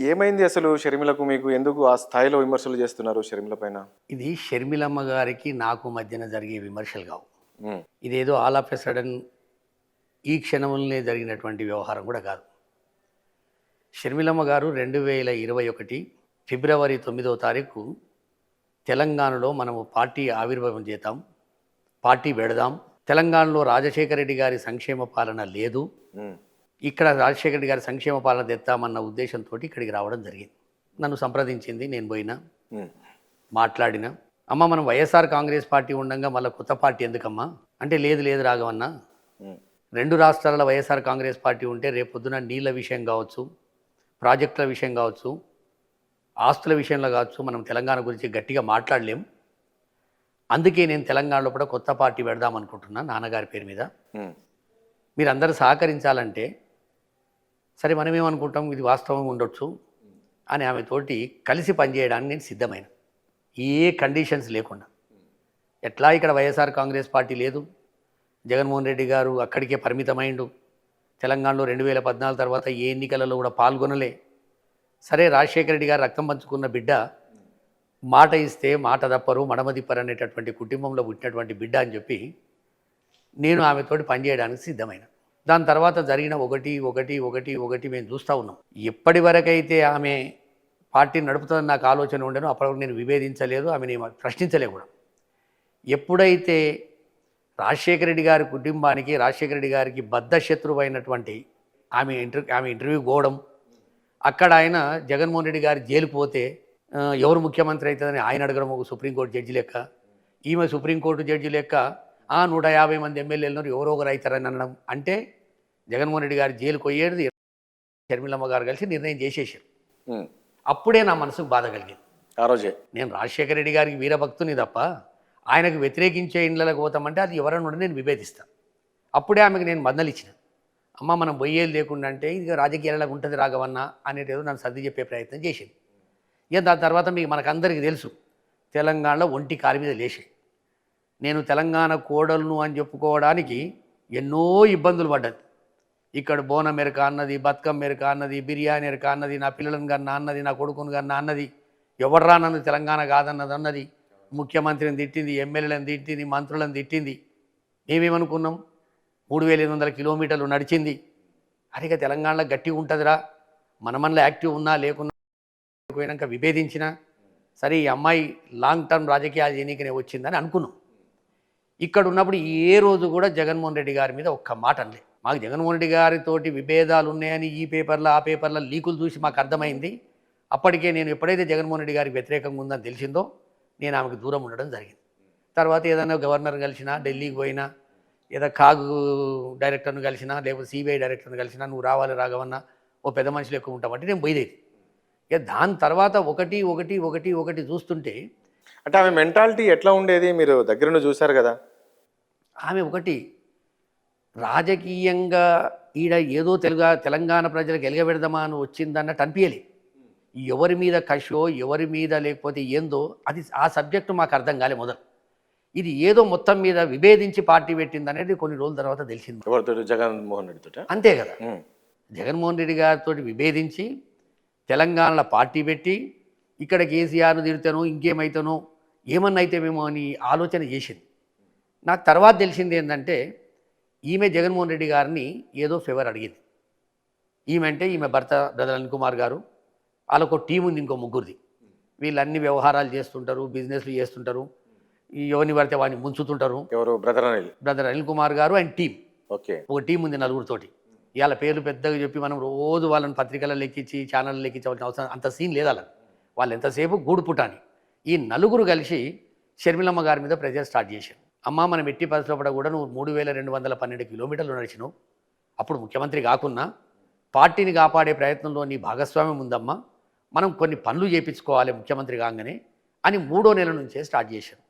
ఏమైంది అసలు షర్మిలకు? మీకు ఎందుకు ఆ స్థాయిలో విమర్శలు చేస్తున్నారు షర్మిల పైన? ఇది షర్మిలమ్మ గారికి నాకు మధ్యన జరిగే విమర్శలు కావు. హ్మ్. ఇదేదో ఆల్ ఆఫ్ ఎ సడన్ ఈ క్షణంలోనే జరిగినటువంటి వ్యవహారం కూడా కాదు. షర్మిలమ్మ గారు 2021 ఫిబ్రవరి 9వ తారీఖు తెలంగాణలో మనము పార్టీ ఆవిర్భావం చేద్దాం, పార్టీ పెడదాం, తెలంగాణలో రాజశేఖర రెడ్డి గారి సంక్షేమ పాలన లేదు, హ్మ్. ఇక్కడ రాజశేఖర రెడ్డి గారి సంక్షేమ పాలన తెద్దామన్న ఉద్దేశంతో ఇక్కడికి రావడం జరిగింది. నన్ను సంప్రదించింది, నేను పోయినా, హ్మ్. మాట్లాడిన. అమ్మ మనం వైఎస్ఆర్ కాంగ్రెస్ పార్టీ ఉండగా మళ్ళీ కొత్త పార్టీ ఎందుకమ్మా అంటే, లేదు లేదు రాఘవన్న, హ్మ్. 2 రాష్ట్రాలలో వైఎస్ఆర్ కాంగ్రెస్ పార్టీ ఉంటే రేపొద్దున నీళ్ళ విషయం కావచ్చు, ప్రాజెక్టుల విషయం కావచ్చు, ఆస్తుల విషయంలో కావచ్చు, మనం తెలంగాణ గురించి గట్టిగా మాట్లాడలేం. అందుకే నేను తెలంగాణలో కూడా కొత్త పార్టీ పెడదాం అనుకుంటున్నా నాన్నగారి పేరు మీద. హ్మ్. మీరందరూ సహకరించాలంటే సరే, మనమేమనుకుంటాం ఇది వాస్తవం ఉండొచ్చు అని ఆమెతోటి కలిసి పనిచేయడానికి నేను సిద్ధమైన, ఏ కండిషన్స్ లేకుండా. ఎట్లా ఇక్కడ వైఎస్ఆర్ కాంగ్రెస్ పార్టీ లేదు, జగన్మోహన్ రెడ్డి గారు అక్కడికే పరిమితమైండు, తెలంగాణలో 2014 తర్వాత ఏ ఎన్నికలలో కూడా పాల్గొనలే. సరే, రాజశేఖర రెడ్డి గారు రక్తం పంచుకున్న బిడ్డ, మాట ఇస్తే మాట తప్పరు మడమ తిప్పరు అనేటటువంటి కుటుంబంలో పుట్టినటువంటి బిడ్డ అని చెప్పి నేను ఆమెతోటి పనిచేయడానికి సిద్ధమైన. దాని తర్వాత జరిగిన ఒకటి ఒకటి ఒకటి ఒకటి మేము చూస్తూ ఉన్నాం. ఎప్పటి వరకైతే ఆమె పార్టీని నడుపుతుందని నాకు ఆలోచన ఉండేనో అప్పటివరకు నేను విభేదించలేదు, ఆమెను ప్రశ్నించలే కూడా. ఎప్పుడైతే రాజశేఖర రెడ్డి గారి కుటుంబానికి, రాజశేఖర రెడ్డి గారికి బద్ధ శత్రువు అయినటువంటి ఆమె ఇంటర్వ్యూ పోవడం, అక్కడ ఆయన జగన్మోహన్ రెడ్డి గారు జైలుకు పోతే ఎవరు ముఖ్యమంత్రి అవుతుందని ఆయన అడగడం, ఒక సుప్రీంకోర్టు జడ్జి లెక్క, ఈమె సుప్రీంకోర్టు జడ్జి లెక్క 150 మంది ఎమ్మెల్యేలను ఎవరో ఒకరు అవుతారని అనడం. అంటే జగన్మోహన్ రెడ్డి గారు జైలుకు పోయేది షర్మిలమ్మ గారు కలిసి నిర్ణయం చేసేసారు. అప్పుడే నా మనసుకు బాధ కలిగింది. ఆ రోజే నేను రాజశేఖర రెడ్డి గారికి వీరభక్తుని తప్ప ఆయనకు వ్యతిరేకించే ఇండ్లకు పోతామంటే అది ఎవరన్నా నేను విభేదిస్తాను. అప్పుడే ఆమెకు నేను మద్దలిచ్చిన, అమ్మ మనం పోయేది లేకుండా అంటే ఇది రాజకీయాలకు ఉంటుంది రాఘవన్న అనేటేదో నన్ను సర్ది చెప్పే ప్రయత్నం చేసింది. ఇక దాని తర్వాత మీకు మనకందరికీ తెలుసు, తెలంగాణలో ఒంటి కారు మీద లేచి నేను తెలంగాణ కోడలను అని చెప్పుకోవడానికి ఎన్నో ఇబ్బందులు పడ్డది. ఇక్కడ బోనం మెరక అన్నది, బతుకమ్మ మెరక అన్నది, బిర్యానీ ఎరక అన్నది, నా పిల్లలను కన్నా అన్నది, నా కొడుకును కన్నా అన్నది, ఎవర్రా నన్ను తెలంగాణ కాదన్నది అన్నది, ముఖ్యమంత్రిని తిట్టింది, ఎమ్మెల్యేలను తిట్టింది, మంత్రులను తిట్టింది. మేమేమనుకున్నాం, 3800 కిలోమీటర్లు నడిచింది. అరిగా తెలంగాణలో గట్టిగా ఉంటుందిరా, మనలో యాక్టివ్ ఉన్నా లేకున్నా పోయినాక విభేదించిన సరే ఈ అమ్మాయి లాంగ్ టర్మ్ రాజకీయాలు చేయనీకనే వచ్చిందని అనుకున్నాం. ఇక్కడ ఉన్నప్పుడు ఏ రోజు కూడా జగన్మోహన్ రెడ్డి గారి మీద ఒక్క మాట అనలే. మాకు జగన్మోహన్ రెడ్డి గారితోటి విభేదాలు ఉన్నాయని ఈ పేపర్లో ఆ పేపర్లో లీకులు చూసి మాకు అర్థమైంది. అప్పటికే నేను ఎప్పుడైతే జగన్మోహన్ రెడ్డి గారికి వ్యతిరేకంగా ఉందని తెలిసిందో నేను ఆమెకు దూరం ఉండడం జరిగింది. తర్వాత ఏదైనా గవర్నర్ కలిసినా, ఢిల్లీకి పోయినా, ఏదో కాగు డైరెక్టర్ను కలిసినా, లేకపోతే సిబిఐ డైరెక్టర్ను కలిసినా, నువ్వు రావాలి రాఘవన్న, ఓ పెద్ద మనుషులు ఎక్కువ ఉంటామంటే నేను పోయేది. ఇక దాని తర్వాత ఒకటి ఒకటి ఒకటి ఒకటి చూస్తుంటే, అంటే ఆమె మెంటాలిటీ ఎట్లా ఉండేది? మీరు దగ్గర నుండి చూశారు కదా. ఆమె ఒకటి రాజకీయంగా ఈడ ఏదో తెలంగాణ ప్రజలకు ఎలగబెడదామా అని వచ్చిందన్నట్టు అనిపించలే. ఎవరి మీద కషో, ఎవరి మీద లేకపోతే ఏందో అది ఆ సబ్జెక్టు మాకు అర్థం కాలే మొదలు. ఇది ఏదో మొత్తం మీద విభేదించి పార్టీ పెట్టింది అనేది కొన్ని రోజుల తర్వాత తెలిసింది. ఎవరితో? జగన్మోహన్ రెడ్డితో. అంతే కదా. జగన్మోహన్ రెడ్డి గారితో విభేదించి తెలంగాణలో పార్టీ పెట్టి ఇక్కడ కేసీఆర్ను తిడతానో ఇంకేమైతానో ఏమన్నా అయితేమేమో అని ఆలోచన చేసింది. నాకు తర్వాత తెలిసింది ఏంటంటే, ఈమె జగన్మోహన్ రెడ్డి గారిని ఏదో ఫేవర్ అడిగింది. ఈమె అంటే ఈమె భర్త బ్రదర్ అనిల్ కుమార్ గారు, వాళ్ళకు టీం ఉంది ఇంకో ముగ్గురిది. వీళ్ళు అన్ని వ్యవహారాలు చేస్తుంటారు, బిజినెస్లు చేస్తుంటారు, ఎవరిని పడితే వాడిని ముంచుతుంటారు. ఎవరు? బ్రదర్ అనిల్ కుమార్ గారు ఆయన టీం. ఓకే. ఒక టీం ఉంది నలుగురితోటి. ఇవాళ పేర్లు పెద్దగా చెప్పి మనం రోజు వాళ్ళని పత్రికల్లో లెక్కించి ఛానళ్ళు లెక్కించవలసిన అవసరం అంత సీన్ లేదు. వాళ్ళు ఎంతసేపు గూడు పుటాని. ఈ నలుగురు కలిసి షర్మిలమ్మ గారి మీద ప్రెజర్ స్టార్ట్ చేశారు. అమ్మ మనం ఎట్టి పరిస్థితుల్లో కూడా నువ్వు 3212 కిలోమీటర్లు నడిచినావు, అప్పుడు ముఖ్యమంత్రి కాకున్నా పార్టీని కాపాడే ప్రయత్నంలో నీ భాగస్వామ్యం ఉందమ్మా, మనం కొన్ని పనులు చేయించుకోవాలి ముఖ్యమంత్రి కాగానే అని 3వ నెల నుంచే స్టార్ట్ చేశారు.